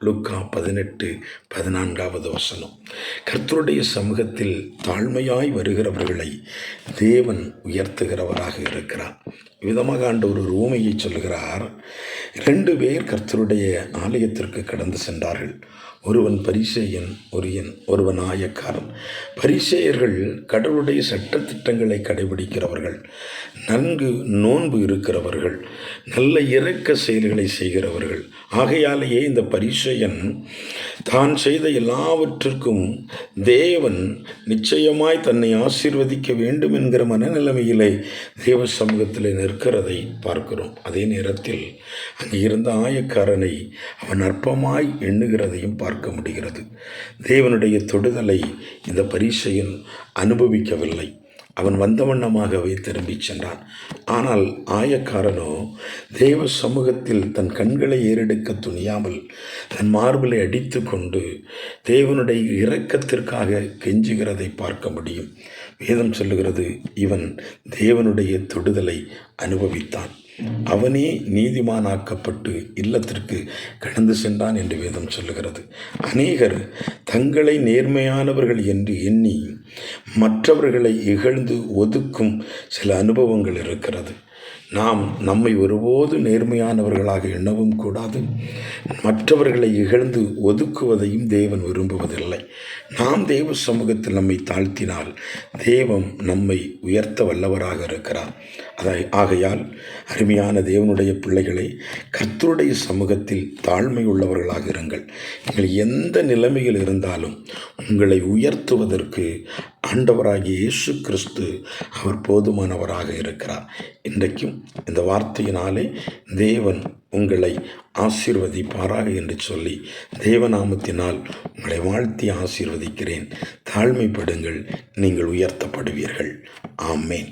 லூக்கா 18:14. கர்த்தருடைய சமூகத்தில் தாழ்மையாய் வருகிறவர்களை தேவன் உயர்த்துகிறவராக இருக்கிறார். விதமாக ஆண்டவர் ஒரு ஊமையை சொல்லுகிறார். 2 பேர் கர்த்தருடைய ஆலயத்திற்கு கடந்து சென்றார்கள். ஒருவன் பரிசேயன், ஒருவன் ஆயக்காரன். பரிசேயர்கள் கடவுளுடைய சட்டத்திட்டங்களை கடைபிடிக்கிறவர்கள், நன்கு நோன்பு இருக்கிறவர்கள், நல்ல இரக்க செயல்களை செய்கிறவர்கள். ஆகையாலேயே இந்த பரிசேயன் தான் செய்த எல்லாவற்றிற்கும் தேவன் நிச்சயமாய் தன்னை ஆசீர்வதிக்க வேண்டும் என்கிற மனநிலைமையிலே தேவ சமூகத்தில் நிற்கிறதை பார்க்கிறோம். அதே நேரத்தில் அங்கே இருந்த ஆயக்காரனை அவன் அற்பமாய் எண்ணுகிறதையும் பார்க்க முடிகிறது. தேவனுடைய தொடுதலை இந்த பரிசேயன் அனுபவிக்கவில்லை. அவன் வந்த வண்ணமாகவே திரும்பி சென்றான். ஆனால் ஆயக்காரனோ தேவ சமூகத்தில் தன் கண்களை ஏறெடுக்க துணியாமல் தன் மார்பிலை அடித்து கொண்டு தேவனுடைய இரக்கத்திற்காக கெஞ்சுகிறதை பார்க்க முடியும். வேதம் சொல்லுகிறது, இவன் தேவனுடைய தொடுதலை அனுபவித்தான். அவனே நீதிமானாக்கப்பட்டு இல்லத்திற்கு கடந்து சென்றான் என்று வேதம் சொல்லுகிறது. அநேகர் தங்களை நேர்மையானவர்கள் என்று எண்ணி மற்றவர்களை இகழ்ந்து ஒதுக்கும் சில அனுபவங்கள் இருக்கிறது. நாம் நம்மை ஒருபோது நேர்மையானவர்களாக எண்ணவும் கூடாது. மற்றவர்களை இகழ்ந்து ஒதுக்குவதையும் தேவன் விரும்புவதில்லை. நாம் தேவ சமூகத்தில் நம்மை தாழ்த்தினால் தேவன் நம்மை உயர்த்த வல்லவராக இருக்கிறார். ஆகையால் அருமையான தேவனுடைய பிள்ளைகளை, கர்த்தருடைய சமூகத்தில் தாழ்மை உள்ளவர்களாக இருங்கள். நீங்கள் எந்த நிலைமையில் இருந்தாலும் உங்களை உயர்த்துவதற்கு ஆண்டவராகிய இயேசு கிறிஸ்து அவர் போதுமானவராக இருக்கிறார். இன்றைக்கும் இந்த வார்த்தையினாலே தேவன் உங்களை ஆசீர்வதிப்பாராக என்று சொல்லி தேவநாமத்தினால் உங்களை வாழ்த்தி ஆசீர்வதிக்கிறேன். தாழ்மைப்படுங்கள், நீங்கள் உயர்த்தப்படுவீர்கள். ஆமேன்.